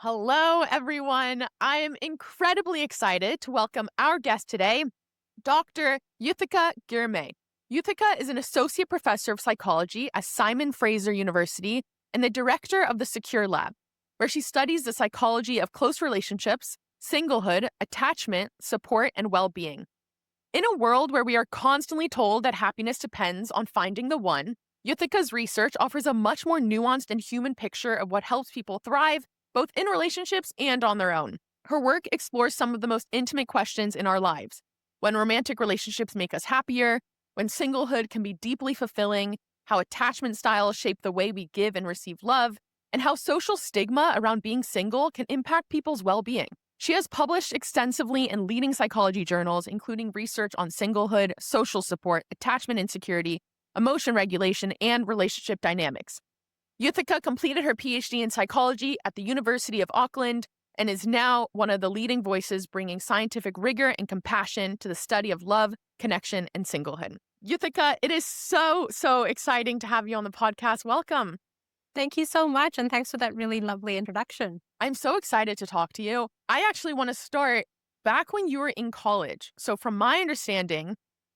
Hello, everyone. I am incredibly excited to welcome our guest today, Dr. Yuthika Girme. Yuthika is an associate professor of psychology at Simon Fraser University and the director of the Secure Lab, where she studies the psychology of close relationships, singlehood, attachment, support, and well being. In a world where we are constantly told that happiness depends on finding the one, Yuthika's research offers a much more nuanced and human picture of what helps people thrive, both in relationships and on their own. Her work explores some of the most intimate questions in our lives: when romantic relationships make us happier, when singlehood can be deeply fulfilling, how attachment styles shape the way we give and receive love, and how social stigma around being single can impact people's well being. She has published extensively in leading psychology journals, including research on singlehood, social support, attachment insecurity, emotion regulation, and relationship dynamics. Yuthika completed her PhD in psychology at the University of Auckland and is now one of the leading voices bringing scientific rigor and compassion to the study of love, connection, and singlehood. Yuthika, it is so exciting to have you on the podcast. Welcome. Thank you so much. And thanks for that really lovely introduction. I'm so excited to talk to you. I actually want to start back when you were in college. So, from my understanding,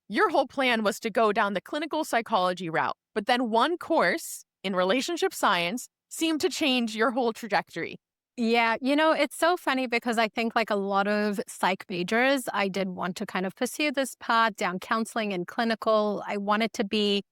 your whole plan was to go down the clinical psychology route, but then one course in relationship science seemed to change your whole trajectory. Yeah, it's so funny because I think like a lot of psych majors, I did want to kind of pursue this path down counseling and clinical. I wanted to be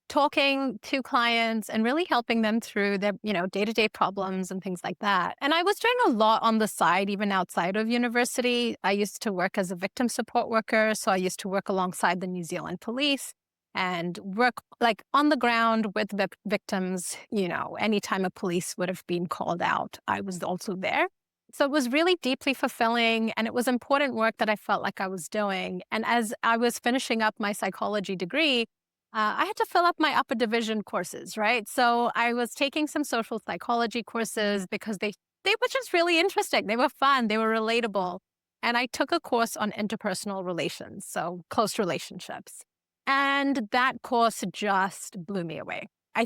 talking to clients and really helping them through their, day-to-day problems and things like that. And I was doing a lot on the side, even outside of university. I used to work as a victim support worker. So I used to work alongside the New Zealand police and work like on the ground with victims. Anytime a police would have been called out, I was also there. So it was really deeply fulfilling and it was important work that I felt like I was doing. And as I was finishing up my psychology degree, I had to fill up my upper division courses, right? So I was taking some social psychology courses because they were just really interesting. They were fun. They were relatable. And I took a course on interpersonal relations, so close relationships. And that course just blew me away. I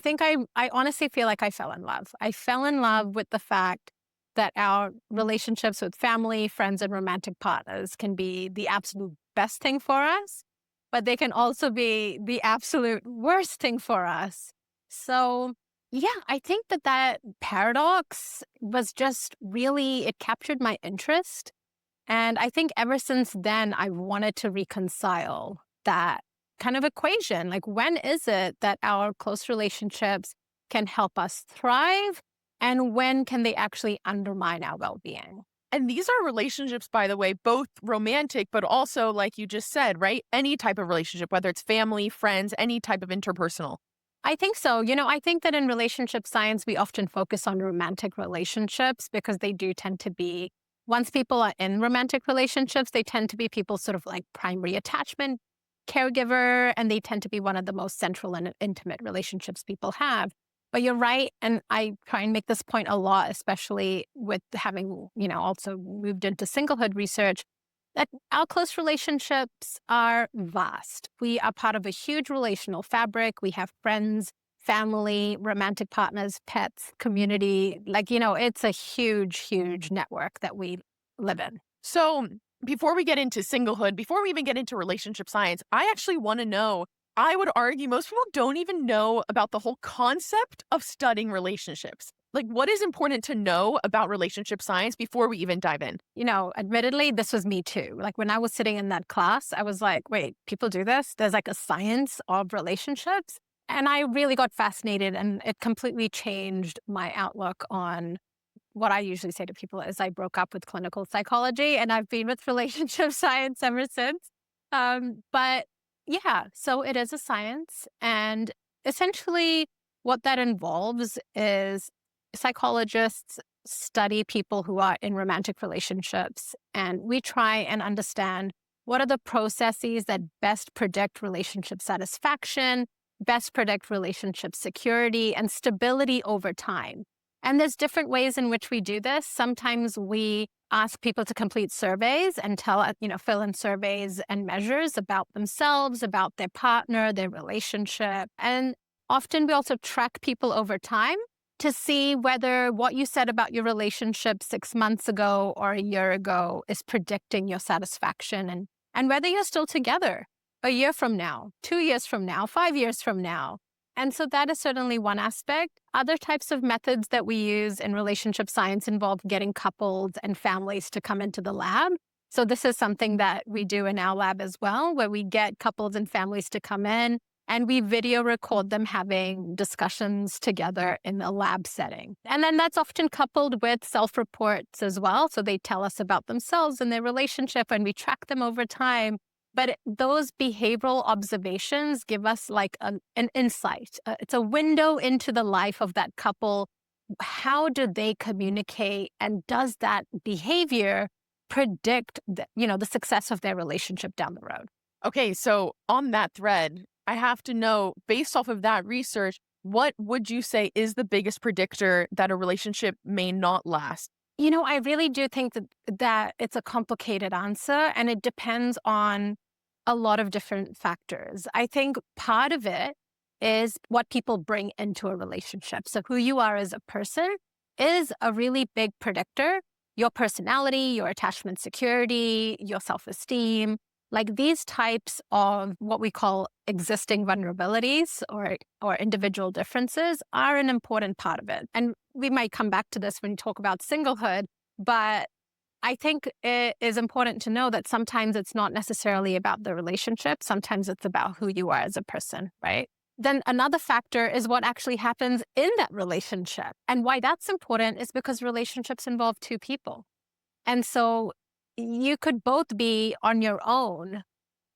honestly feel like I fell in love. I fell in love with the fact that our relationships with family, friends, and romantic partners can be the absolute best thing for us, but they can also be the absolute worst thing for us. So, yeah, I think that paradox was just really, it captured my interest. And I think ever since then, I wanted to reconcile that kind of equation. Like, when is it that our close relationships can help us thrive? And when can they actually undermine our well being? And these are relationships, by the way, both romantic, but also, like you just said, right? Any type of relationship, whether it's family, friends, any type of interpersonal. I think so. I think that in relationship science, we often focus on romantic relationships because they do tend to be, once people are in romantic relationships, they tend to be people sort of like primary attachment caregiver, and they tend to be one of the most central and intimate relationships people have. But you're right. And I try and make this point a lot, especially with having, also moved into singlehood research, that our close relationships are vast. We are part of a huge relational fabric. We have friends, family, romantic partners, pets, community. It's a huge network that we live in. So, before we get into singlehood, before we even get into relationship science, I actually want to know. I would argue most people don't even know about the whole concept of studying relationships. Like, what is important to know about relationship science before we even dive in? Admittedly, this was me too. Like when I was sitting in that class, I was like, wait, people do this? There's like a science of relationships. And I really got fascinated and it completely changed my outlook on what I usually say to people is I broke up with clinical psychology and I've been with relationship science ever since. But yeah, so it is a science. And essentially, what that involves is psychologists study people who are in romantic relationships, and we try and understand what are the processes that best predict relationship satisfaction, best predict relationship security, and stability over time. And there's different ways in which we do this. Sometimes we ask people to complete surveys and fill in surveys and measures about themselves, about their partner, their relationship. And often we also track people over time. to see whether what you said about your relationship 6 months ago or a year ago is predicting your satisfaction, and whether you're still together a year from now, 2 years from now, 5 years from now. And so that is certainly one aspect. Other types of methods that we use in relationship science involve getting couples and families to come into the lab. So this is something that we do in our lab as well, where we get couples and families to come in and we video record them having discussions together in a lab setting. And then that's often coupled with self-reports as well. So they tell us about themselves and their relationship, and we track them over time. But those behavioral observations give us like an insight. It's a window into the life of that couple. How do they communicate? And does that behavior predict the success of their relationship down the road? Okay, so on that thread, I have to know, based off of that research, what would you say is the biggest predictor that a relationship may not last? I really do think that it's a complicated answer, and it depends on a lot of different factors. I think part of it is what people bring into a relationship. So who you are as a person is a really big predictor. Your personality, your attachment security, your self-esteem, like these types of what we call existing vulnerabilities or individual differences are an important part of it. And we might come back to this when we talk about singlehood, but I think it is important to know that sometimes it's not necessarily about the relationship. Sometimes it's about who you are as a person, right? Then another factor is what actually happens in that relationship. And why that's important is because relationships involve two people. And so you could both be on your own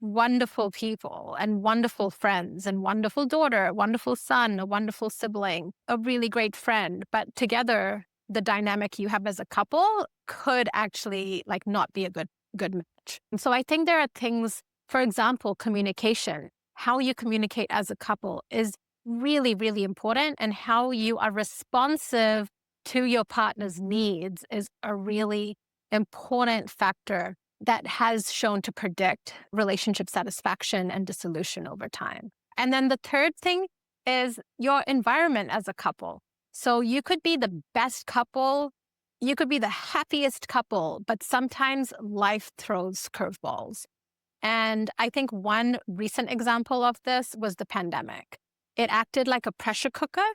wonderful people and wonderful friends and wonderful daughter, wonderful son, a wonderful sibling, a really great friend. But together, the dynamic you have as a couple could actually like not be a good match. And so I think there are things, for example, communication. How you communicate as a couple is really, really important, and how you are responsive to your partner's needs is a really important factor that has shown to predict relationship satisfaction and dissolution over time. And then the third thing is your environment as a couple. So you could be the best couple, you could be the happiest couple, but sometimes life throws curveballs. And I think one recent example of this was the pandemic. It acted like a pressure cooker,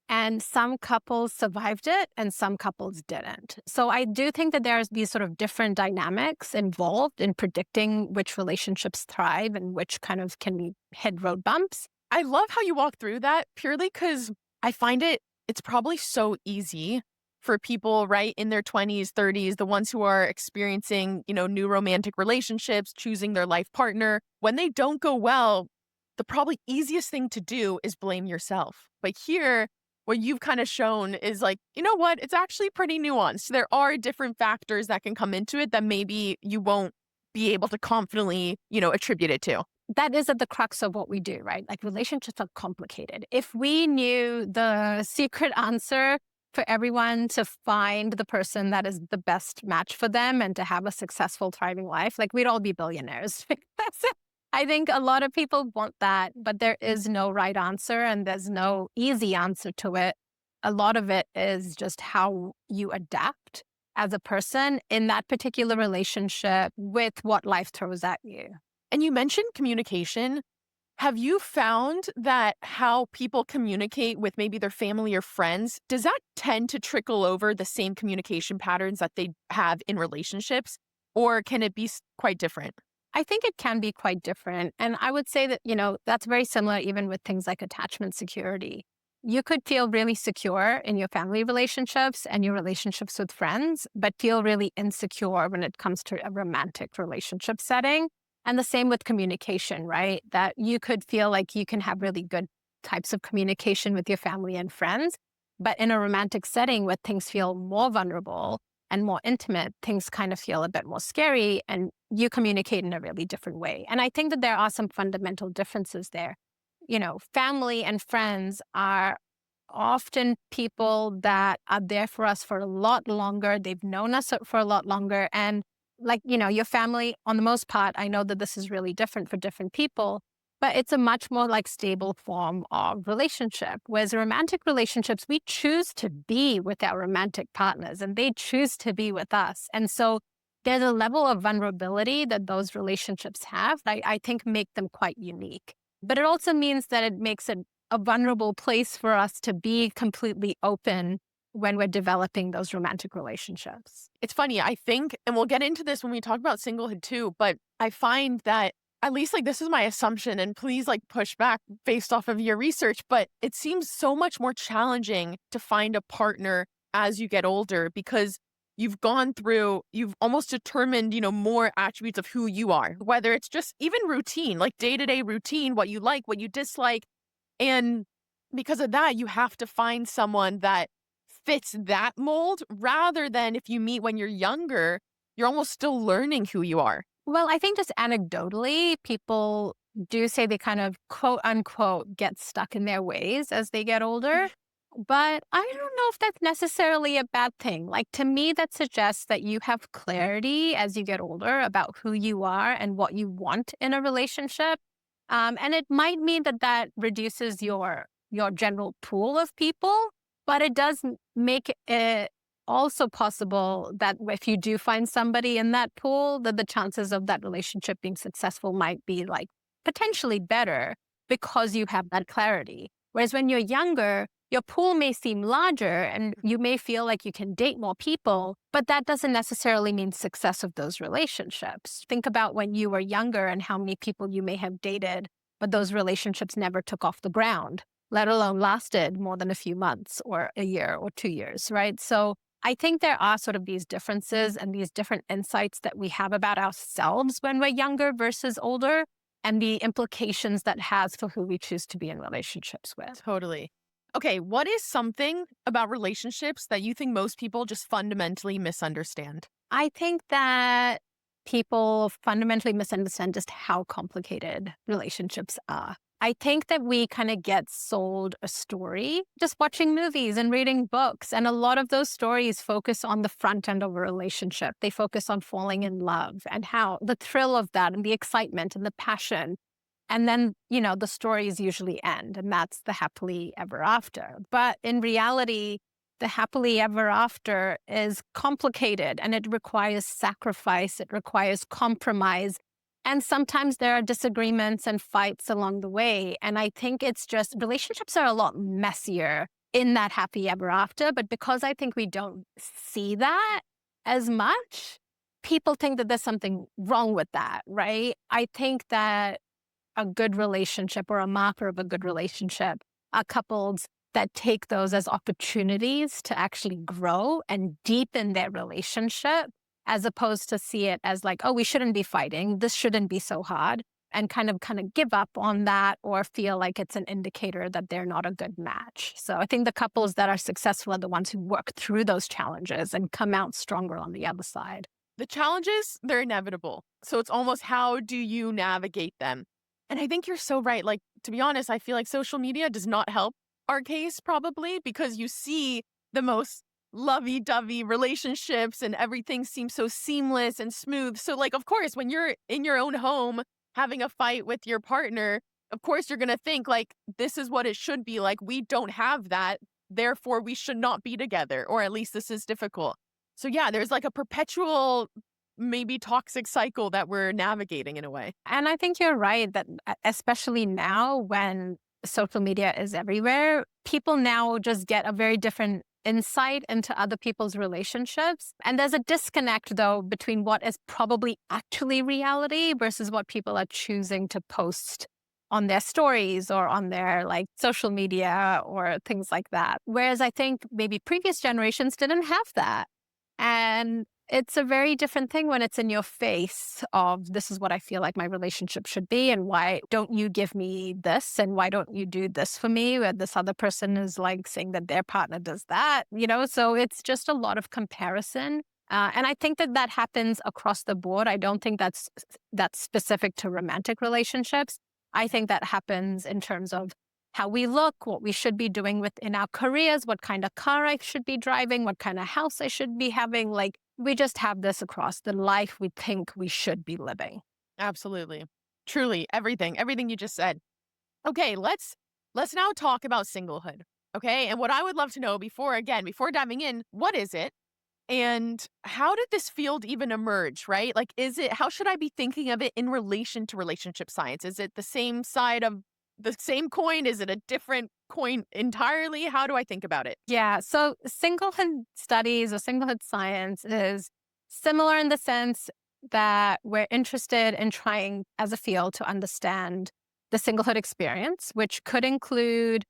and some couples survived it and some couples didn't. So I do think that there's these sort of different dynamics involved in predicting which relationships thrive and which kind of can hit road bumps. I love how you walk through that purely because I find it's probably so easy for people right in their 20s, 30s, the ones who are experiencing, new romantic relationships, choosing their life partner. When they don't go well, the probably easiest thing to do is blame yourself. But here, what you've kind of shown is like, you know what? It's actually pretty nuanced. There are different factors that can come into it that maybe you won't be able to confidently, attribute it to. That is at the crux of what we do, right? Like relationships are complicated. If we knew the secret answer for everyone to find the person that is the best match for them and to have a successful, thriving life, like we'd all be billionaires. I think a lot of people want that, but there is no right answer and there's no easy answer to it. A lot of it is just how you adapt as a person in that particular relationship with what life throws at you. And you mentioned communication. Have you found that how people communicate with maybe their family or friends, does that tend to trickle over the same communication patterns that they have in relationships? Or can it be quite different? I think it can be quite different. And I would say that, that's very similar even with things like attachment security. You could feel really secure in your family relationships and your relationships with friends, but feel really insecure when it comes to a romantic relationship setting. And the same with communication, right? That you could feel like you can have really good types of communication with your family and friends, but in a romantic setting where things feel more vulnerable and more intimate, things kind of feel a bit more scary and you communicate in a really different way. And I think that there are some fundamental differences there. Family and friends are often people that are there for us for a lot longer. They've known us for a lot longer. And your family, on the most part, I know that this is really different for different people, but it's a much more like stable form of relationship. Whereas romantic relationships, we choose to be with our romantic partners and they choose to be with us. And so there's a level of vulnerability that those relationships have that I think make them quite unique. But it also means that it makes it a vulnerable place for us to be completely open when we're developing those romantic relationships. It's funny, I think, and we'll get into this when we talk about singlehood too, but I find that at least like this is my assumption, and please like push back based off of your research, but it seems so much more challenging to find a partner as you get older because you've almost determined, more attributes of who you are, whether it's just even routine, like day to day routine, what you like, what you dislike. And because of that, you have to find someone that fits that mold rather than if you meet when you're younger, you're almost still learning who you are. Well, I think just anecdotally, people do say they kind of quote unquote get stuck in their ways as they get older. But I don't know if that's necessarily a bad thing. Like to me, that suggests that you have clarity as you get older about who you are and what you want in a relationship. And it might mean that that reduces your general pool of people, but it does make it also possible that if you do find somebody in that pool, that the chances of that relationship being successful might be like potentially better because you have that clarity. Whereas when you're younger, your pool may seem larger and you may feel like you can date more people, but that doesn't necessarily mean success of those relationships. Think about when you were younger and how many people you may have dated, but those relationships never took off the ground, let alone lasted more than a few months or a year or 2 years, right? So I think there are sort of these differences and these different insights that we have about ourselves when we're younger versus older and the implications that has for who we choose to be in relationships with. Totally. Okay, what is something about relationships that you think most people just fundamentally misunderstand? I think that people fundamentally misunderstand just how complicated relationships are. I think that we kind of get sold a story just watching movies and reading books. And a lot of those stories focus on the front end of a relationship. They focus on falling in love and how the thrill of that and the excitement and the passion. And then, the stories usually end, and that's the happily ever after. But in reality, the happily ever after is complicated and it requires sacrifice, it requires compromise. And sometimes there are disagreements and fights along the way. And I think it's just relationships are a lot messier in that happy ever after. But because I think we don't see that as much, people think that there's something wrong with that, right? I think that a good relationship or a marker of a good relationship are couples that take those as opportunities to actually grow and deepen their relationship, as opposed to see it as like, oh, we shouldn't be fighting. This shouldn't be so hard, and kind of give up on that or feel like it's an indicator that they're not a good match. So I think the couples that are successful are the ones who work through those challenges and come out stronger on the other side. The challenges, they're inevitable. So it's almost how do you navigate them? And I think you're so right. Like, to be honest, I feel like social media does not help our case probably because you see the most lovey dovey relationships and everything seems so seamless and smooth. So, like, of course, when you're in your own home having a fight with your partner, of course, you're going to think, like, this is what it should be like. We don't have that. Therefore, we should not be together, or at least this is difficult. So, yeah, there's like a perpetual, maybe toxic cycle that we're navigating in a way. And I think you're right that especially now when social media is everywhere, people now just get a very different insight into other people's relationships. And there's a disconnect, though, between what is probably actually reality versus what people are choosing to post on their stories or on their like social media or things like that. Whereas I think maybe previous generations didn't have that. And it's a very different thing when it's in your face of this is what I feel like my relationship should be. And why don't you give me this? And why don't you do this for me? Where this other person is like saying that their partner does that, So it's just a lot of comparison. And I think that that happens across the board. I don't think that's specific to romantic relationships. I think that happens in terms of how we look, what we should be doing within our careers, what kind of car I should be driving, what kind of house I should be having. Like we just have this across the life we think we should be living. Absolutely. Truly, everything you just said. Okay, let's now talk about singlehood. Okay? And what I would love to know before diving in, what is it? And how did this field even emerge, right? Like, how should I be thinking of it in relation to relationship science? Is it the same side of the same coin? Is it a different coin entirely? How do I think about it? Yeah. So singlehood studies or singlehood science is similar in the sense that we're interested in trying as a field to understand the singlehood experience, which could include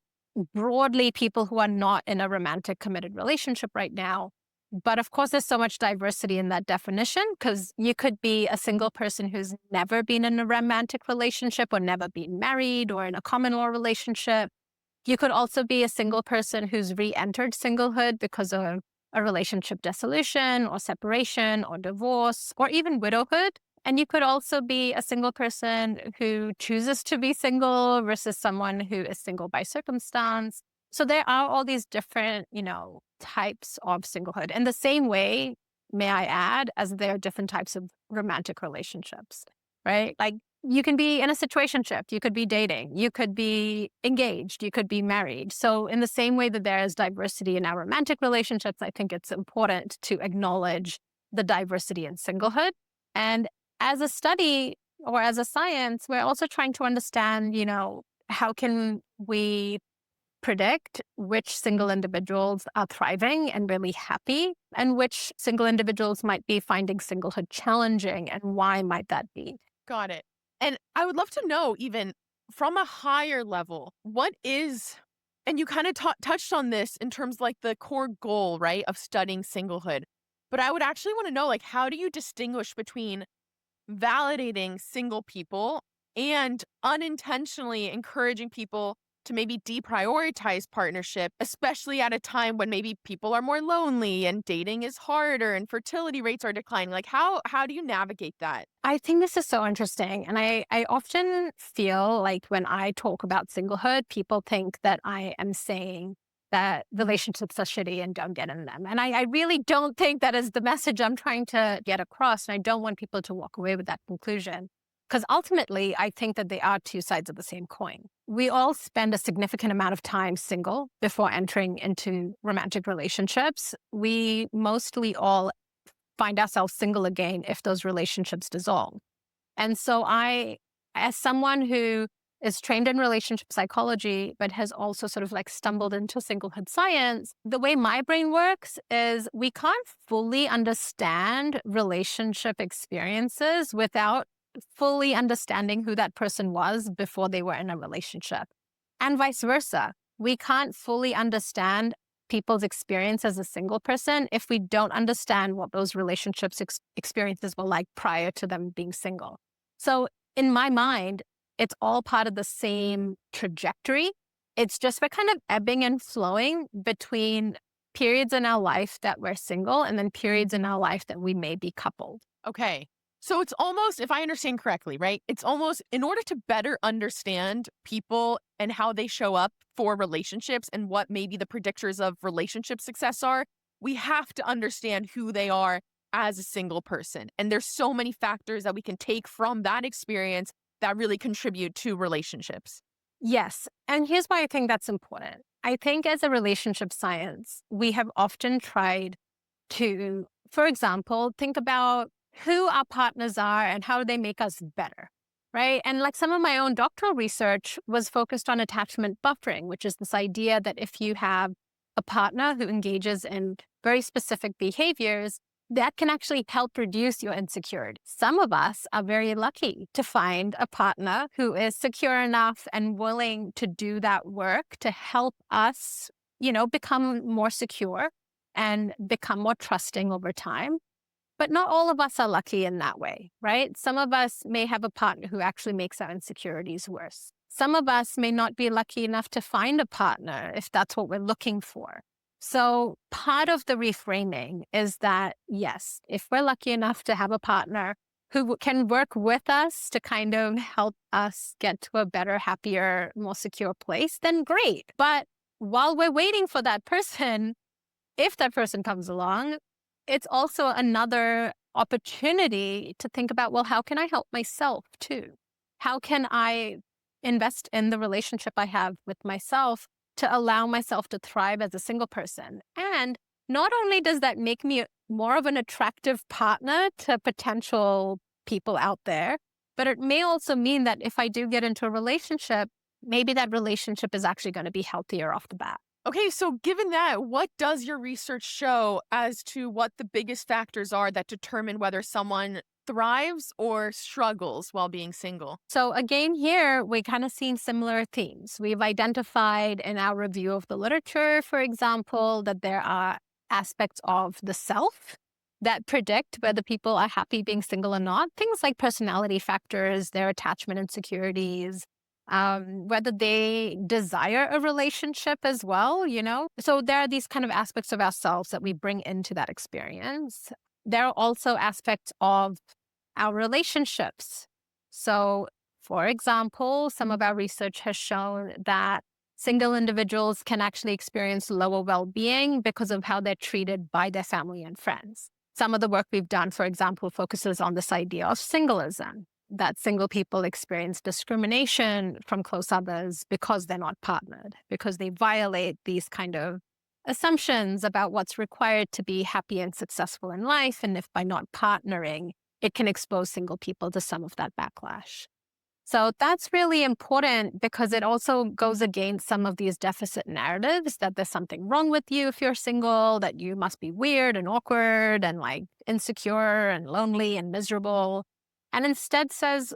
broadly people who are not in a romantic committed relationship right now. But of course, there's so much diversity in that definition because you could be a single person who's never been in a romantic relationship or never been married or in a common law relationship. You could also be a single person who's re-entered singlehood because of a relationship dissolution or separation or divorce or even widowhood. And you could also be a single person who chooses to be single versus someone who is single by circumstance. So there are all these different, types of singlehood. In the same way, may I add, as there are different types of romantic relationships, right? Like you can be in a situationship, you could be dating, you could be engaged, you could be married. So, in the same way that there is diversity in our romantic relationships, I think it's important to acknowledge the diversity in singlehood. And as a study or as a science, we're also trying to understand, how can we predict which single individuals are thriving and really happy and which single individuals might be finding singlehood challenging and why might that be? Got it. And I would love to know, even from a higher level, what is, and you kind of touched on this in terms like the core goal, right, of studying singlehood. But I would actually want to know, like, how do you distinguish between validating single people and unintentionally encouraging people to maybe deprioritize partnership, especially at a time when maybe people are more lonely and dating is harder and fertility rates are declining? Like, how do you navigate that? I think this is so interesting. And I often feel like when I talk about singlehood, people think that I am saying that relationships are shitty and don't get in them. And I really don't think that is the message I'm trying to get across. And I don't want people to walk away with that conclusion. Because ultimately, I think that they are two sides of the same coin. We all spend a significant amount of time single before entering into romantic relationships. We mostly all find ourselves single again if those relationships dissolve. And so as someone who is trained in relationship psychology, but has also sort of like stumbled into singlehood science, the way my brain works is we can't fully understand relationship experiences without fully understanding who that person was before they were in a relationship. And vice versa. We can't fully understand people's experience as a single person if we don't understand what those relationships experiences were like prior to them being single. So in my mind, it's all part of the same trajectory. It's just we're kind of ebbing and flowing between periods in our life that we're single and then periods in our life that we may be coupled. Okay. So it's almost, if I understand correctly, right? It's almost in order to better understand people and how they show up for relationships and what maybe the predictors of relationship success are, we have to understand who they are as a single person. And there's so many factors that we can take from that experience that really contribute to relationships. Yes. And here's why I think that's important. I think as a relationship science, we have often tried to, for example, think about who our partners are and how they make us better, right? And like some of my own doctoral research was focused on attachment buffering, which is this idea that if you have a partner who engages in very specific behaviors, that can actually help reduce your insecurity. Some of us are very lucky to find a partner who is secure enough and willing to do that work to help us, become more secure and become more trusting over time. But not all of us are lucky in that way, right? Some of us may have a partner who actually makes our insecurities worse. Some of us may not be lucky enough to find a partner if that's what we're looking for. So part of the reframing is that, yes, if we're lucky enough to have a partner who can work with us to kind of help us get to a better, happier, more secure place, then great. But while we're waiting for that person, if that person comes along, it's also another opportunity to think about, well, how can I help myself too? How can I invest in the relationship I have with myself to allow myself to thrive as a single person? And not only does that make me more of an attractive partner to potential people out there, but it may also mean that if I do get into a relationship, maybe that relationship is actually going to be healthier off the bat. Okay, so given that, what does your research show as to what the biggest factors are that determine whether someone thrives or struggles while being single? So again, here we kind of seen similar themes. We've identified in our review of the literature, for example, that there are aspects of the self that predict whether people are happy being single or not. Things like personality factors, their attachment insecurities, whether they desire a relationship as well, you know? So there are these kind of aspects of ourselves that we bring into that experience. There are also aspects of our relationships. So, for example, some of our research has shown that single individuals can actually experience lower well being because of how they're treated by their family and friends. Some of the work we've done, for example, focuses on this idea of singleism, that single people experience discrimination from close others because they're not partnered, because they violate these kind of assumptions about what's required to be happy and successful in life. And if by not partnering, it can expose single people to some of that backlash. So that's really important because it also goes against some of these deficit narratives that there's something wrong with you if you're single, that you must be weird and awkward and like insecure and lonely and miserable. And instead says,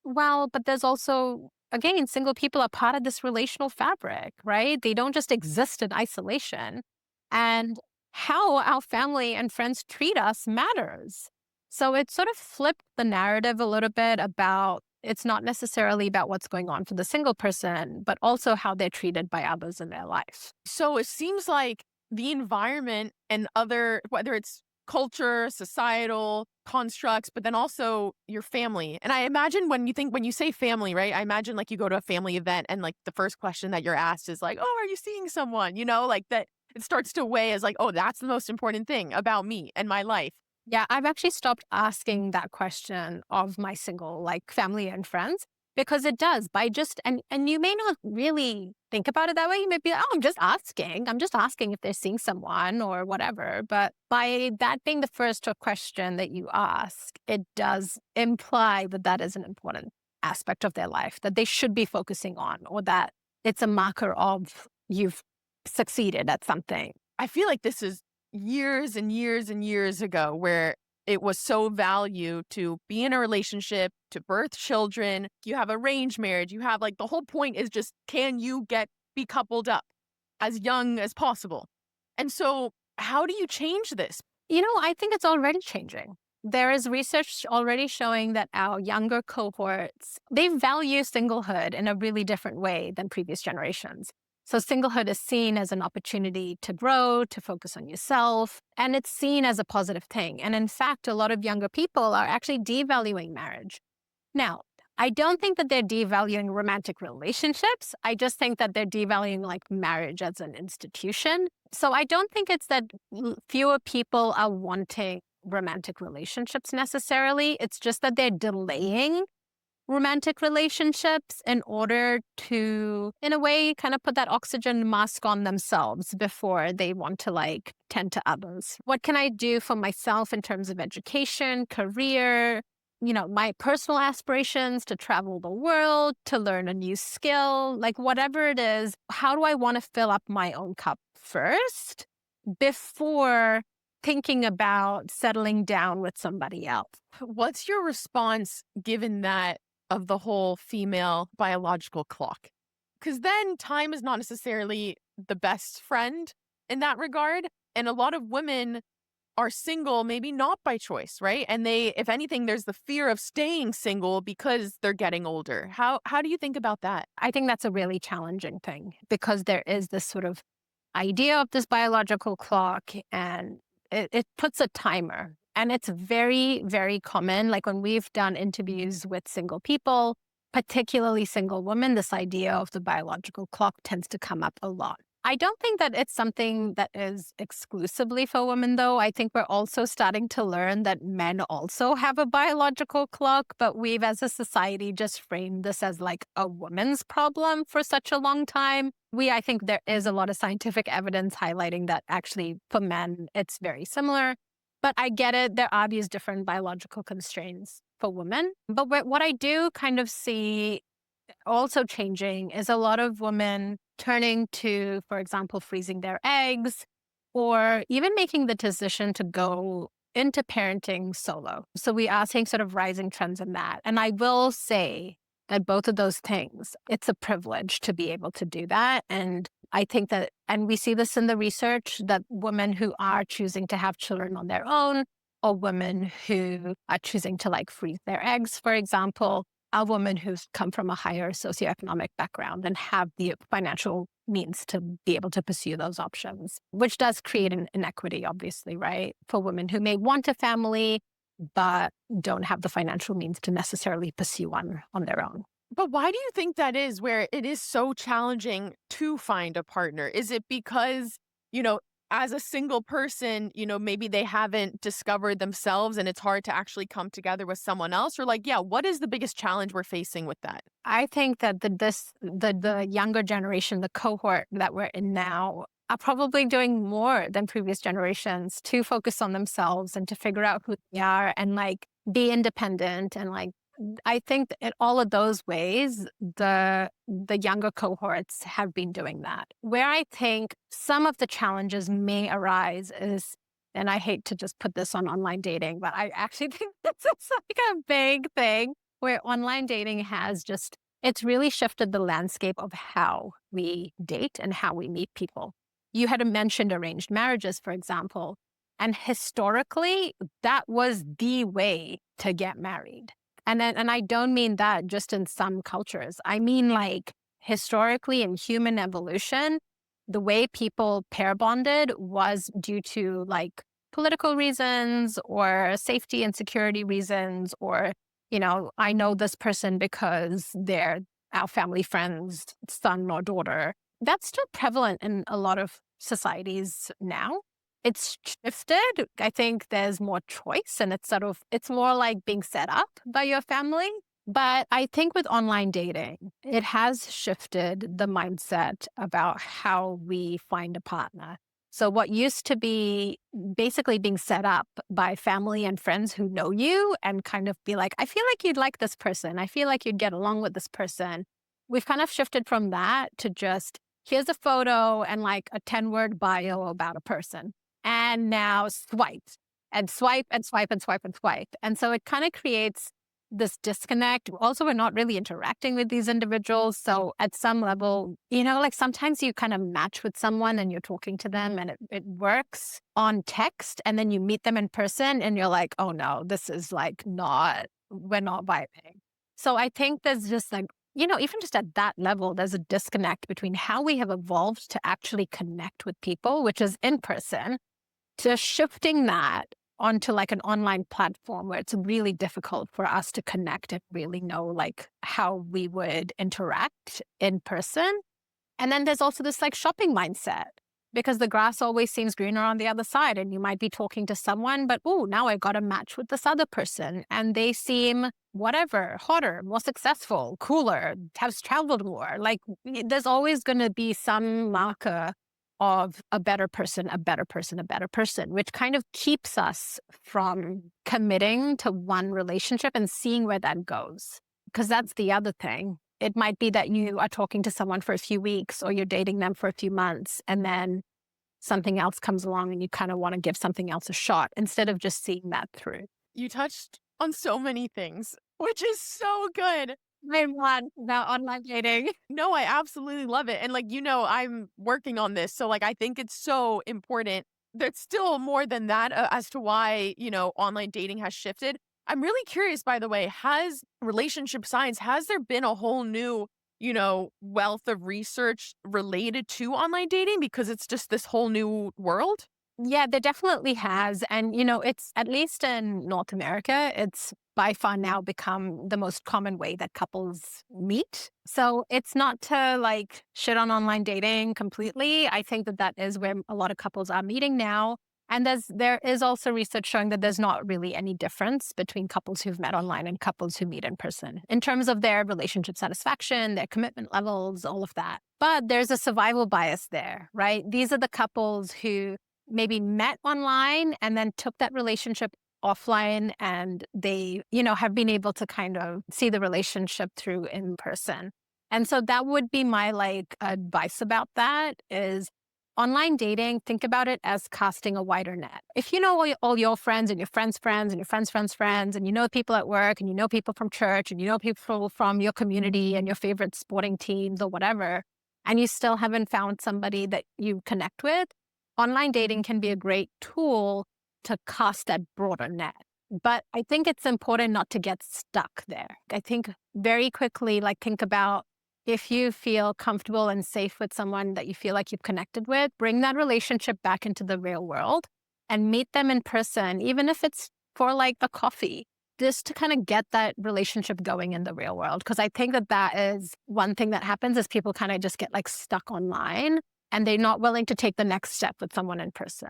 well, but there's also, again, single people are part of this relational fabric, right? They don't just exist in isolation. And how our family and friends treat us matters. So it sort of flipped the narrative a little bit about it's not necessarily about what's going on for the single person, but also how they're treated by others in their life. So it seems like the environment and other, whether it's culture, societal constructs, but then also your family. And I imagine when you say family, right? I imagine like you go to a family event and like the first question that you're asked is like, "Oh, are you seeing someone?" You know, like that it starts to weigh as like, "Oh, that's the most important thing about me and my life." Yeah, I've actually stopped asking that question of my single like family and friends because it does by just and you may not really think about it that way. You may be like, oh, I'm just asking. I'm just asking if they're seeing someone or whatever. But by that being the first question that you ask, it does imply that that is an important aspect of their life that they should be focusing on, or that it's a marker of you've succeeded at something. I feel like this is years and years and years ago where it was so valued to be in a relationship, to birth children. You have arranged marriage. You have like the whole point is just can you be coupled up as young as possible? And so, how do you change this? You know, I think it's already changing. There is research already showing that our younger cohorts, they value singlehood in a really different way than previous generations. So singlehood is seen as an opportunity to grow, to focus on yourself, and it's seen as a positive thing. And in fact, a lot of younger people are actually devaluing marriage. Now, I don't think that they're devaluing romantic relationships. I just think that they're devaluing like marriage as an institution. So I don't think it's that fewer people are wanting romantic relationships necessarily. It's just that they're delaying romantic relationships in order to, in a way, kind of put that oxygen mask on themselves before they want to like tend to others. What can I do for myself in terms of education, career, you know, my personal aspirations to travel the world, to learn a new skill, like whatever it is, how do I want to fill up my own cup first before thinking about settling down with somebody else? What's your response given that of the whole female biological clock? Because then time is not necessarily the best friend in that regard. And a lot of women are single, maybe not by choice, right? And they, if anything, there's the fear of staying single because they're getting older. How do you think about that? I think that's a really challenging thing because there is this sort of idea of this biological clock, and it puts a timer. And it's very, very common. Like when we've done interviews with single people, particularly single women, this idea of the biological clock tends to come up a lot. I don't think that it's something that is exclusively for women, though. I think we're also starting to learn that men also have a biological clock, but we've, as a society, just framed this as like a woman's problem for such a long time. I think there is a lot of scientific evidence highlighting that actually for men, it's very similar. But I get it. There are these different biological constraints for women. But what I do kind of see also changing is a lot of women turning to, for example, freezing their eggs or even making the decision to go into parenting solo. So we are seeing sort of rising trends in that. And I will say that both of those things, it's a privilege to be able to do that. And I think that, and we see this in the research, that women who are choosing to have children on their own, or women who are choosing to like freeze their eggs, for example, are women who've come from a higher socioeconomic background and have the financial means to be able to pursue those options, which does create an inequity, obviously, right? For women who may want a family, but don't have the financial means to necessarily pursue one on their own. But why do you think that is where it is so challenging to find a partner? Is it because, you know, as a single person, maybe they haven't discovered themselves and it's hard to actually come together with someone else? Or like, yeah, what is the biggest challenge we're facing with that? I think that the younger generation, the cohort that we're in now, are probably doing more than previous generations to focus on themselves and to figure out who they are and like be independent. And like I think that in all of those ways, the younger cohorts have been doing that. Where I think some of the challenges may arise is, and I hate to just put this on online dating, but I actually think this is like a big thing where online dating has just, it's really shifted the landscape of how we date and how we meet people. You had mentioned arranged marriages, for example, and historically, that was the way to get married. And I don't mean that just in some cultures. I mean like historically in human evolution, the way people pair bonded was due to like political reasons or safety and security reasons, or I know this person because they're our family friend's son or daughter. That's still prevalent in a lot of societies now. It's shifted. I think there's more choice and it's more like being set up by your family. But I think with online dating, it has shifted the mindset about how we find a partner. So what used to be basically being set up by family and friends who know you and kind of be like, I feel like you'd like this person. I feel like you'd get along with this person. We've kind of shifted from that to just here's a photo and like a 10-word bio about a person. And now swipe and swipe and swipe and swipe and swipe. And so it kind of creates this disconnect. Also, we're not really interacting with these individuals. So at some level, like sometimes you kind of match with someone and you're talking to them and it works on text. And then you meet them in person and you're like, oh no, this is like we're not vibing. So I think there's just like, even just at that level, there's a disconnect between how we have evolved to actually connect with people, which is in person, to shifting that onto like an online platform where it's really difficult for us to connect and really know like how we would interact in person. And then there's also this like shopping mindset because the grass always seems greener on the other side. And you might be talking to someone, but oh, now I got a match with this other person and they seem whatever, hotter, more successful, cooler, has traveled more. Like there's always going to be some marker of a better person, a better person, a better person, which kind of keeps us from committing to one relationship and seeing where that goes. Because that's the other thing. It might be that you are talking to someone for a few weeks or you're dating them for a few months and then something else comes along and you kind of want to give something else a shot instead of just seeing that through. You touched on so many things, which is so good. I want about online dating. No, I absolutely love it. And like, I'm working on this. So like, I think it's so important. There's still more than that as to why, online dating has shifted. I'm really curious, by the way, has relationship science, has there been a whole new, wealth of research related to online dating because it's just this whole new world? Yeah, there definitely has. And, it's at least in North America, it's by far now become the most common way that couples meet. So it's not to like shit on online dating completely. I think that that is where a lot of couples are meeting now. And there is also research showing that there's not really any difference between couples who've met online and couples who meet in person in terms of their relationship satisfaction, their commitment levels, all of that. But there's a survival bias there, right? These are the couples who maybe met online and then took that relationship offline, and they, have been able to kind of see the relationship through in person. And so that would be my like advice about that is online dating, think about it as casting a wider net. If you know all your friends and your friends' friends and your friends' friends' friends, and you know people at work and you know people from church and you know people from your community and your favorite sporting teams or whatever, and you still haven't found somebody that you connect with, online dating can be a great tool to cast that broader net. But I think it's important not to get stuck there. I think very quickly, like, think about if you feel comfortable and safe with someone that you feel like you've connected with, bring that relationship back into the real world and meet them in person, even if it's for like a coffee, just to kind of get that relationship going in the real world. Because I think that that is one thing that happens is people kind of just get like stuck online and they're not willing to take the next step with someone in person.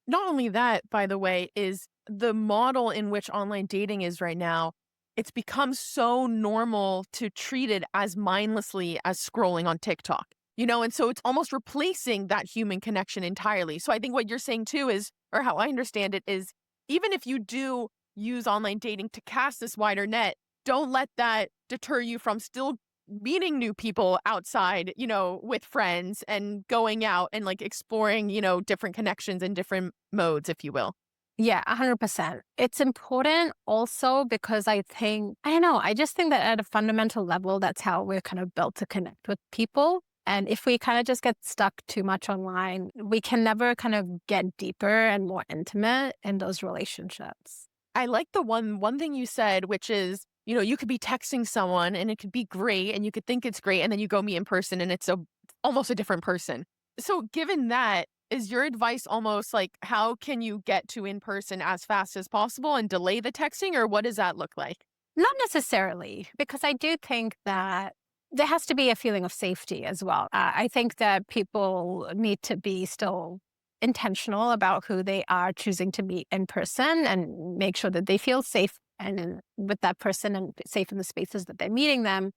Not only that, by the way, is the model in which online dating is right now, it's become so normal to treat it as mindlessly as scrolling on TikTok, and so it's almost replacing that human connection entirely. So I think what you're saying too is, or how I understand it is, even if you do use online dating to cast this wider net, don't let that deter you from still meeting new people outside, with friends and going out and like exploring, different connections and different modes, if you will. Yeah, 100%. It's important also because I don't know, I just think that at a fundamental level, that's how we're kind of built to connect with people. And if we kind of just get stuck too much online, we can never kind of get deeper and more intimate in those relationships. I like the one thing you said, which is, you could be texting someone and it could be great and you could think it's great and then you go meet in person and it's almost a different person. So given that, is your advice almost like how can you get to in person as fast as possible and delay the texting, or what does that look like? Not necessarily, because I do think that there has to be a feeling of safety as well. I think that people need to be still intentional about who they are choosing to meet in person and make sure that they feel safe and with that person and safe in the spaces that they're meeting them.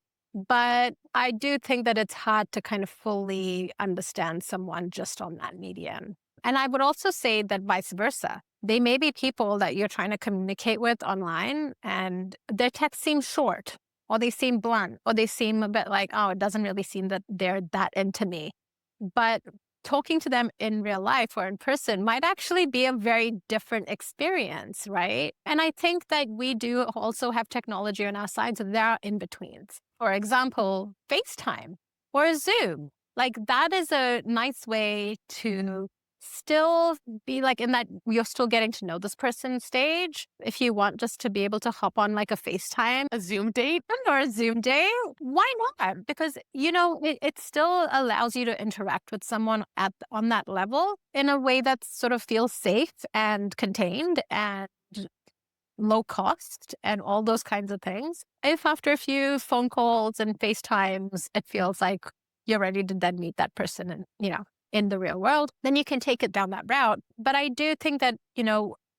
But I do think that it's hard to kind of fully understand someone just on that medium. And I would also say that vice versa. They may be people that you're trying to communicate with online and their texts seem short or they seem blunt or they seem a bit like, oh, it doesn't really seem that they're that into me. But talking to them in real life or in person might actually be a very different experience, right? And I think that we do also have technology on our side, so there are in betweens. For example, FaceTime or Zoom. Like that is a nice way to still be like in that you're still getting to know this person stage. If you want just to be able to hop on like a FaceTime A Zoom date? or a Zoom day, why not? Because, it still allows you to interact with someone on that level in a way that sort of feels safe and contained and low cost and all those kinds of things. If after a few phone calls and FaceTimes, it feels like you're ready to then meet that person and, in the real world, then you can take it down that route. But I do think that,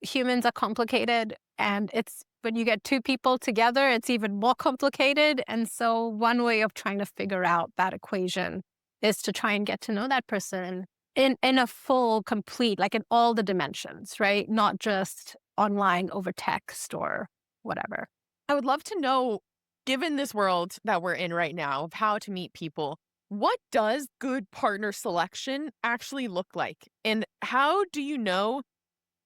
humans are complicated and it's when you get two people together, it's even more complicated. And so one way of trying to figure out that equation is to try and get to know that person in a full, complete, like in all the dimensions, right? Not just online over text or whatever. I would love to know, given this world that we're in right now of how to meet people, what does good partner selection actually look like? And how do you know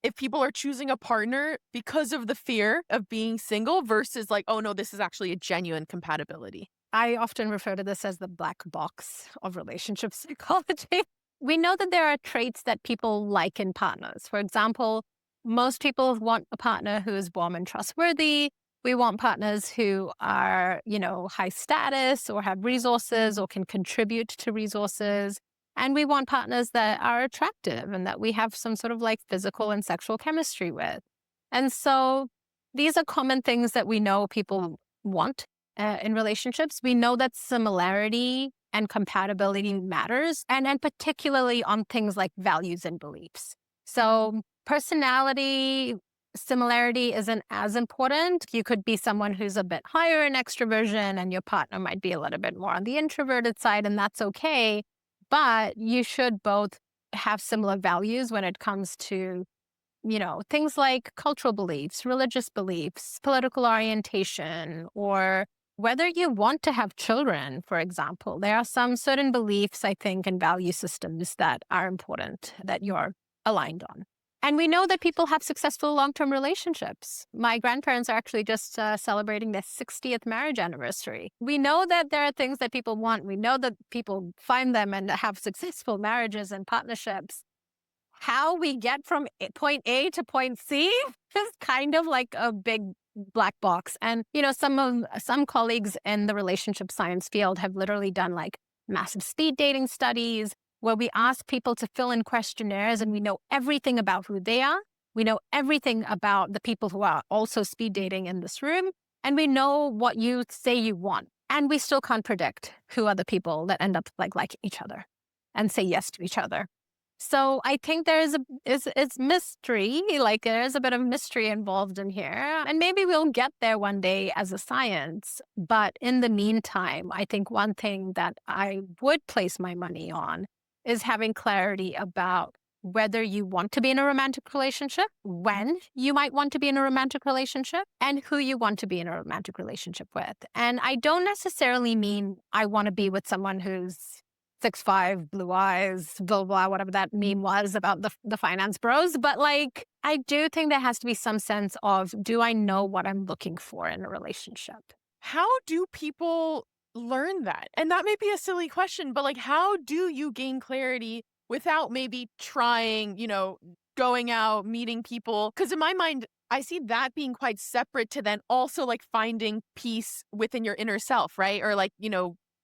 if people are choosing a partner because of the fear of being single versus like, oh no, this is actually a genuine compatibility? I often refer to this as the black box of relationship psychology. We know that there are traits that people like in partners. For example, most people want a partner who is warm and trustworthy. We want partners who are, high status or have resources or can contribute to resources. And we want partners that are attractive and that we have some sort of like physical and sexual chemistry with. And so these are common things that we know people want in relationships. We know that similarity and compatibility matters, and particularly on things like values and beliefs. So personality similarity isn't as important. You could be someone who's a bit higher in extroversion and your partner might be a little bit more on the introverted side, and that's okay. But you should both have similar values when it comes to, things like cultural beliefs, religious beliefs, political orientation, or whether you want to have children, for example. There are some certain beliefs, I think, and value systems that are important that you're aligned on. And we know that people have successful long-term relationships. My grandparents are actually just celebrating their 60th marriage anniversary. We know that there are things that people want. We know that people find them and have successful marriages and partnerships. How we get from point A to point C is kind of like a big black box. And, some colleagues in the relationship science field have literally done like massive speed dating studies where we ask people to fill in questionnaires and we know everything about who they are. We know everything about the people who are also speed dating in this room. And we know what you say you want. And we still can't predict who are the people that end up like each other and say yes to each other. So I think it's mystery, like there is a bit of mystery involved in here. And maybe we'll get there one day as a science. But in the meantime, I think one thing that I would place my money on is having clarity about whether you want to be in a romantic relationship, when you might want to be in a romantic relationship, and who you want to be in a romantic relationship with. And I don't necessarily mean I want to be with someone who's 6'5", blue eyes, blah, blah, whatever that meme was about the finance bros. But like, I do think there has to be some sense of, do I know what I'm looking for in a relationship? How do people learn that? And that may be a silly question, but like, how do you gain clarity without maybe trying, going out, meeting people? Because in my mind, I see that being quite separate to then also like finding peace within your inner self, right? Or like,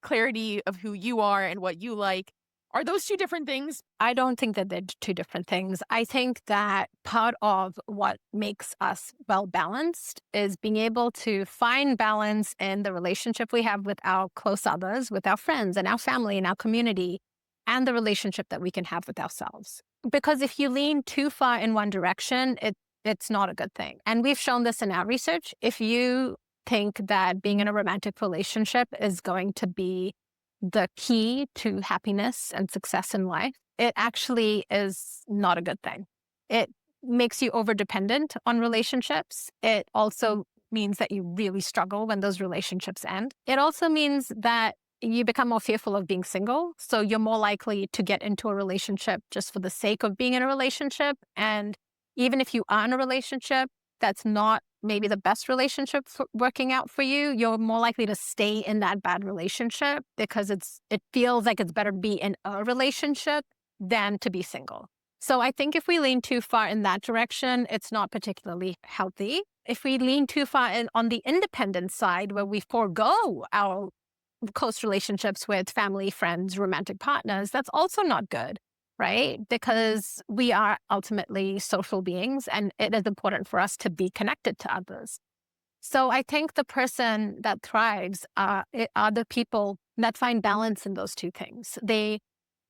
clarity of who you are and what you like. Are those two different things? I don't think that they're two different things. I think that part of what makes us well balanced is being able to find balance in the relationship we have with our close others, with our friends and our family and our community, and the relationship that we can have with ourselves. Because if you lean too far in one direction, it's not a good thing. And we've shown this in our research. If you think that being in a romantic relationship is going to be the key to happiness and success in life, it actually is not a good thing. It makes you overdependent on relationships. It also means that you really struggle when those relationships end. It also means that you become more fearful of being single. So you're more likely to get into a relationship just for the sake of being in a relationship. And even if you are in a relationship that's not maybe the best relationship working out for you, you're more likely to stay in that bad relationship because it feels like it's better to be in a relationship than to be single. So I think if we lean too far in that direction, it's not particularly healthy. If we lean too far on the independent side, where we forego our close relationships with family, friends, romantic partners, that's also not good, right? Because we are ultimately social beings and it is important for us to be connected to others. So I think the person that thrives are the people that find balance in those two things. They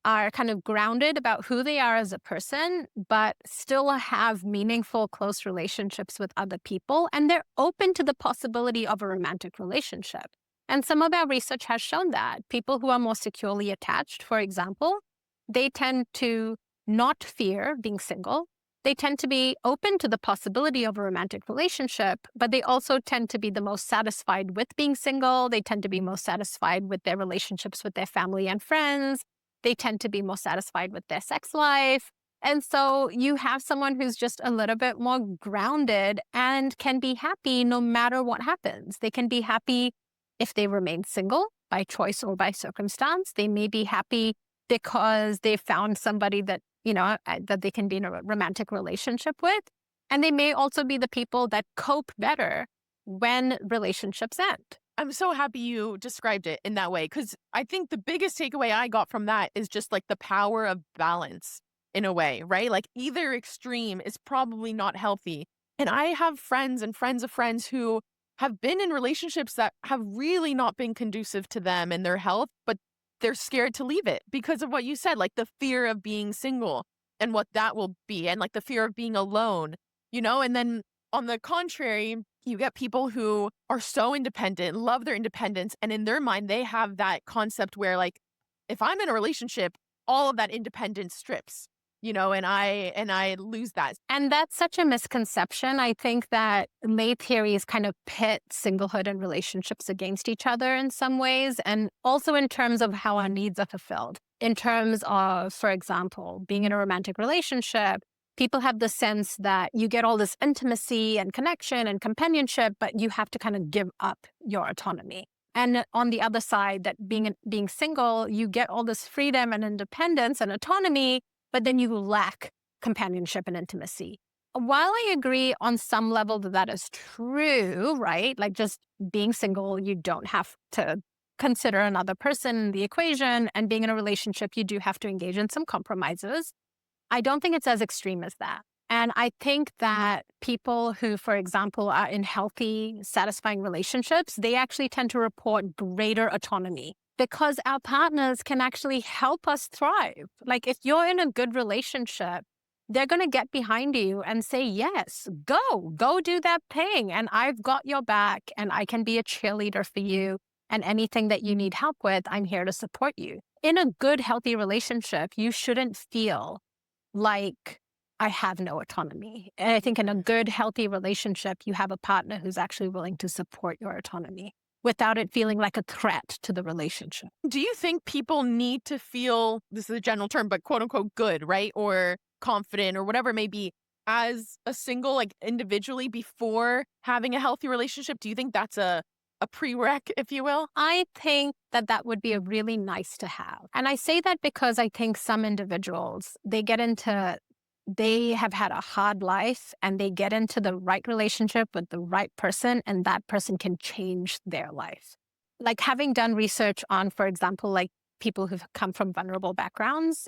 are kind of grounded about who they are as a person, but still have meaningful, close relationships with other people. And they're open to the possibility of a romantic relationship. And some of our research has shown that people who are more securely attached, for example, they tend to not fear being single. They tend to be open to the possibility of a romantic relationship, but they also tend to be the most satisfied with being single. They tend to be most satisfied with their relationships with their family and friends. They tend to be most satisfied with their sex life. And so you have someone who's just a little bit more grounded and can be happy no matter what happens. They can be happy if they remain single by choice or by circumstance. They may be happy because they found somebody that, that they can be in a romantic relationship with. And they may also be the people that cope better when relationships end. I'm so happy you described it in that way because I think the biggest takeaway I got from that is just like the power of balance in a way, right? Like either extreme is probably not healthy. And I have friends and friends of friends who have been in relationships that have really not been conducive to them and their health, but they're scared to leave it because of what you said, like the fear of being single and what that will be, and like the fear of being alone, And then on the contrary, you get people who are so independent, love their independence, and in their mind, they have that concept where, like, if I'm in a relationship, all of that independence strips, and I lose that. And that's such a misconception. I think that lay theories kind of pit singlehood and relationships against each other in some ways, and also in terms of how our needs are fulfilled. In terms of, for example, being in a romantic relationship, people have the sense that you get all this intimacy and connection and companionship, but you have to kind of give up your autonomy. And on the other side, that being single, you get all this freedom and independence and autonomy, but then you lack companionship and intimacy. While I agree on some level that that is true, right? Like just being single, you don't have to consider another person in the equation. And being in a relationship, you do have to engage in some compromises. I don't think it's as extreme as that. And I think that people who, for example, are in healthy, satisfying relationships, they actually tend to report greater autonomy because our partners can actually help us thrive. Like if you're in a good relationship, they're going to get behind you and say, yes, go do that thing. And I've got your back and I can be a cheerleader for you. And anything that you need help with, I'm here to support you. In a good, healthy relationship, you shouldn't feel like I have no autonomy. And I think in a good, healthy relationship, you have a partner who's actually willing to support your autonomy without it feeling like a threat to the relationship. Do you think people need to feel, this is a general term, but quote unquote good, right? Or confident or whatever it may be as a single, like individually before having a healthy relationship? Do you think that's a prereq, if you will? I think that that would be a really nice to have. And I say that because I think some individuals, they have had a hard life and they get into the right relationship with the right person, and that person can change their life. Like having done research on, for example, like people who've come from vulnerable backgrounds,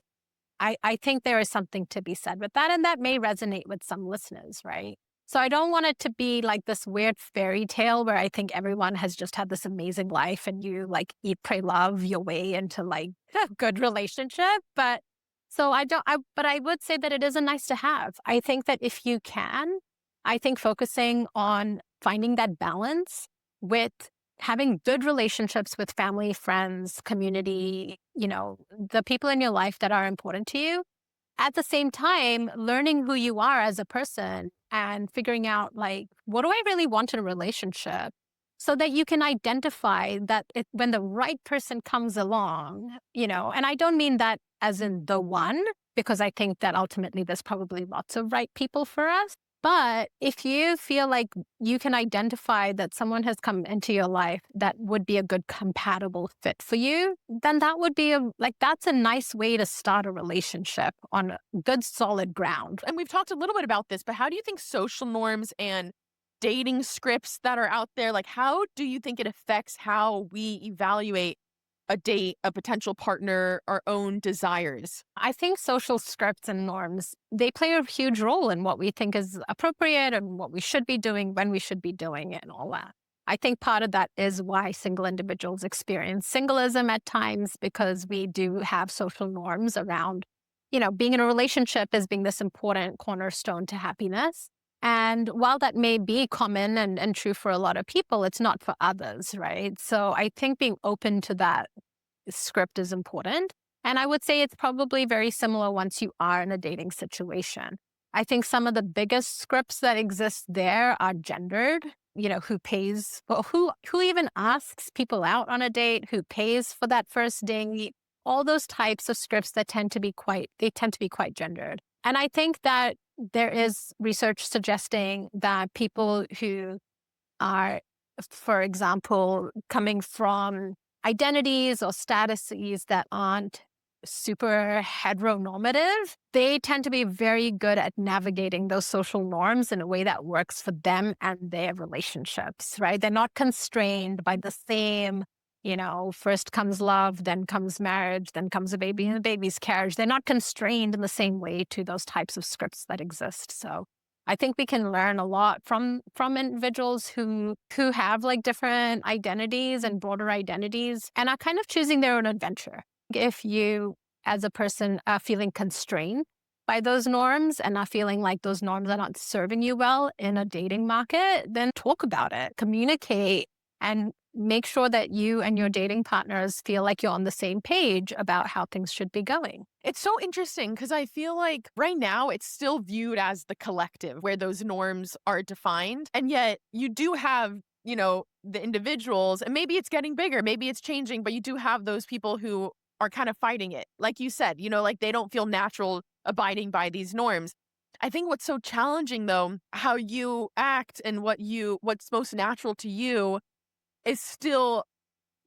I think there is something to be said with that. And that may resonate with some listeners, right? So I don't want it to be like this weird fairy tale where I think everyone has just had this amazing life and you like eat, pray, love your way into like a good relationship. But so but I would say that it is a nice to have. I think that if you can, I think focusing on finding that balance with having good relationships with family, friends, community, the people in your life that are important to you. At the same time, learning who you are as a person and figuring out like, what do I really want in a relationship? So that you can identify that when the right person comes along, and I don't mean that as in the one, because I think that ultimately there's probably lots of right people for us. But if you feel like you can identify that someone has come into your life that would be a good compatible fit for you, then that would be that's a nice way to start a relationship on good solid ground. And we've talked a little bit about this, but how do you think social norms and dating scripts that are out there, like how do you think it affects how we evaluate a date, a potential partner, our own desires? I think social scripts and norms, they play a huge role in what we think is appropriate and what we should be doing, when we should be doing it and all that. I think part of that is why single individuals experience singleism at times, because we do have social norms around, being in a relationship as being this important cornerstone to happiness. And while that may be common and true for a lot of people, it's not for others, right? So I think being open to that script is important. And I would say it's probably very similar once you are in a dating situation. I think some of the biggest scripts that exist there are gendered. Who pays, well, who even asks people out on a date, who pays for that first date, all those types of scripts that tend to be quite gendered. And I think that there is research suggesting that people who are, for example, coming from identities or statuses that aren't super heteronormative, they tend to be very good at navigating those social norms in a way that works for them and their relationships, right? They're not constrained by the same, first comes love, then comes marriage, then comes a baby and a baby's carriage. They're not constrained in the same way to those types of scripts that exist. So I think we can learn a lot from individuals who have like different identities and broader identities and are kind of choosing their own adventure. If you, as a person, are feeling constrained by those norms and are feeling like those norms are not serving you well in a dating market, then talk about it, communicate, and make sure that you and your dating partners feel like you're on the same page about how things should be going. It's so interesting because I feel like right now it's still viewed as the collective where those norms are defined. And yet you do have, the individuals, and maybe it's getting bigger, maybe it's changing, but you do have those people who are kind of fighting it. Like you said, like they don't feel natural abiding by these norms. I think what's so challenging though, how you act and what's most natural to you is still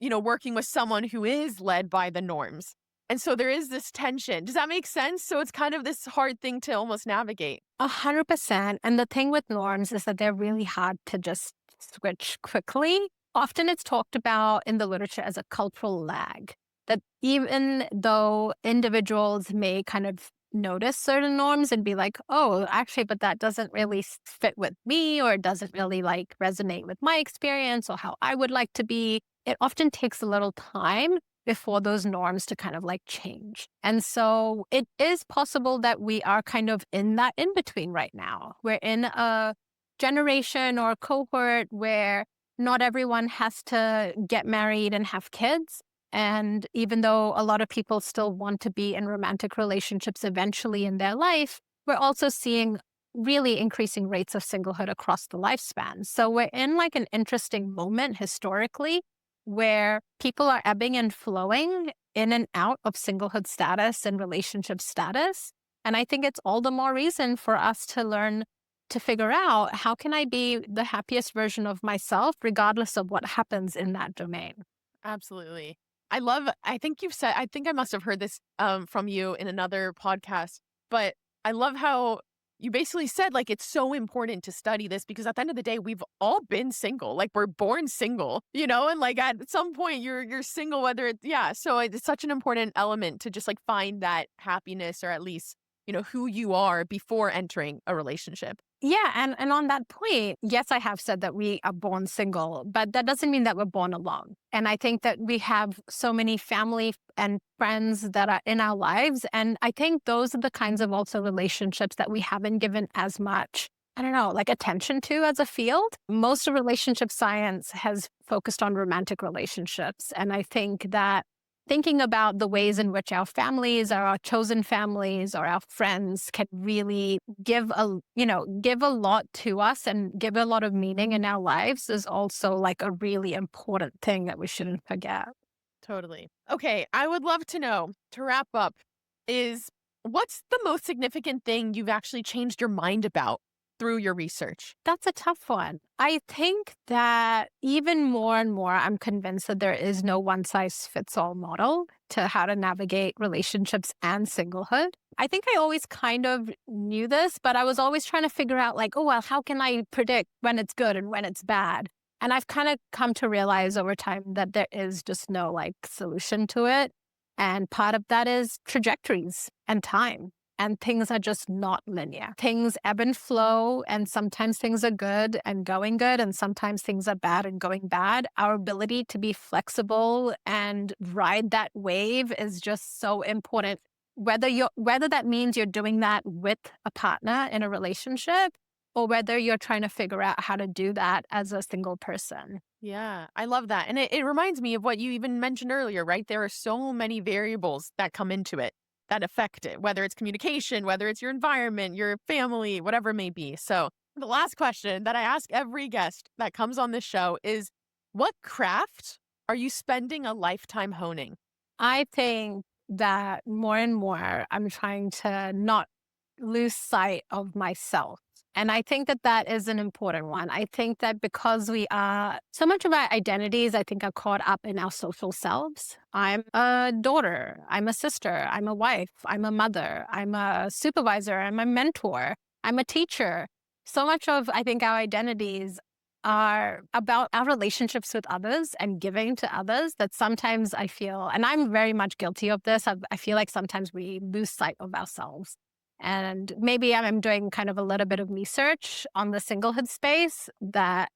working with someone who is led by the norms. And so there is this tension. Does that make sense? So it's kind of this hard thing to almost navigate. 100%. And the thing with norms is that they're really hard to just switch quickly. Often it's talked about in the literature as a cultural lag, that even though individuals may kind of notice certain norms and be like, oh, actually, but that doesn't really fit with me, or it doesn't really like resonate with my experience or how I would like to be. It often takes a little time before those norms to kind of like change. And so it is possible that we are kind of in that in between right now. We're in a generation or a cohort where not everyone has to get married and have kids. And even though a lot of people still want to be in romantic relationships eventually in their life, we're also seeing really increasing rates of singlehood across the lifespan. So we're in like an interesting moment historically where people are ebbing and flowing in and out of singlehood status and relationship status. And I think it's all the more reason for us to learn to figure out, how can I be the happiest version of myself, regardless of what happens in that domain. Absolutely. I think I must have heard this from you in another podcast, but I love how you basically said like it's so important to study this because at the end of the day, we've all been single. Like we're born single, and like at some point you're single, whether it's yeah. So it's such an important element to just like find that happiness or at least, who you are before entering a relationship. Yeah, and on that point, yes, I have said that we are born single, but that doesn't mean that we're born alone. And I think that we have so many family and friends that are in our lives. And I think those are the kinds of also relationships that we haven't given as much, I don't know, like attention to as a field. Most of relationship science has focused on romantic relationships. And I think that thinking about the ways in which our families or our chosen families or our friends can really give a lot to us and give a lot of meaning in our lives is also like a really important thing that we shouldn't forget. Totally. Okay, I would love to know, to wrap up, is what's the most significant thing you've actually changed your mind about through your research? That's a tough one. I think that even more and more, I'm convinced that there is no one size fits all model to how to navigate relationships and singlehood. I think I always kind of knew this, but I was always trying to figure out, like, oh, well, how can I predict when it's good and when it's bad? And I've kind of come to realize over time that there is just no like solution to it. And part of that is trajectories and time. And things are just not linear. Things ebb and flow, and sometimes things are good and going good, and sometimes things are bad and going bad. Our ability to be flexible and ride that wave is just so important. Whether that means you're doing that with a partner in a relationship, or whether you're trying to figure out how to do that as a single person. Yeah, I love that. And it reminds me of what you even mentioned earlier, right? There are so many variables that come into it that affect it, whether it's communication, whether it's your environment, your family, whatever it may be. So, the last question that I ask every guest that comes on this show is what craft are you spending a lifetime honing? I think that more and more I'm trying to not lose sight of myself And I think that that is an important one. I think that because we are, so much of our identities, I think, are caught up in our social selves. I'm a daughter, I'm a sister, I'm a wife, I'm a mother, I'm a supervisor, I'm a mentor, I'm a teacher. So much of, I think, our identities are about our relationships with others and giving to others that sometimes I feel, and I'm very much guilty of this, I feel like sometimes we lose sight of ourselves. And maybe I'm doing kind of a little bit of research on the singlehood space that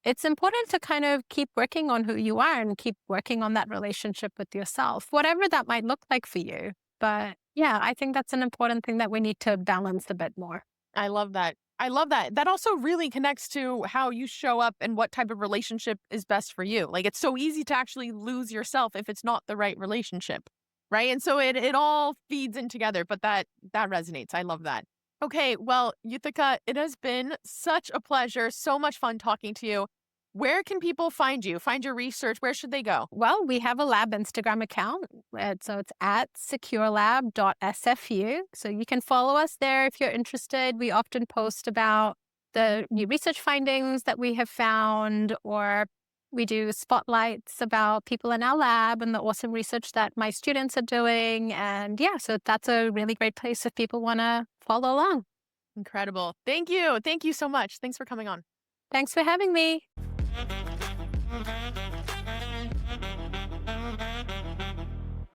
it's important to kind of keep working on who you are and keep working on that relationship with yourself, whatever that might look like for you. But yeah, I think that's an important thing that we need to balance a bit more. I love that. I love that. That also really connects to how you show up and what type of relationship is best for you. Like it's so easy to actually lose yourself if it's not the right relationship. Right? And so it all feeds in together, but that resonates. I love that. Okay, well, Yuthika, it has been such a pleasure, so much fun talking to you. Where can people find you? Find your research? Where should they go? Well, we have a lab Instagram account. So it's at securelab.sfu. So you can follow us there if you're interested. We often post about the new research findings that we have found, or we do spotlights about people in our lab and the awesome research that my students are doing. And yeah, so that's a really great place if people want to follow along. Incredible. Thank you. Thank you so much. Thanks for coming on. Thanks for having me.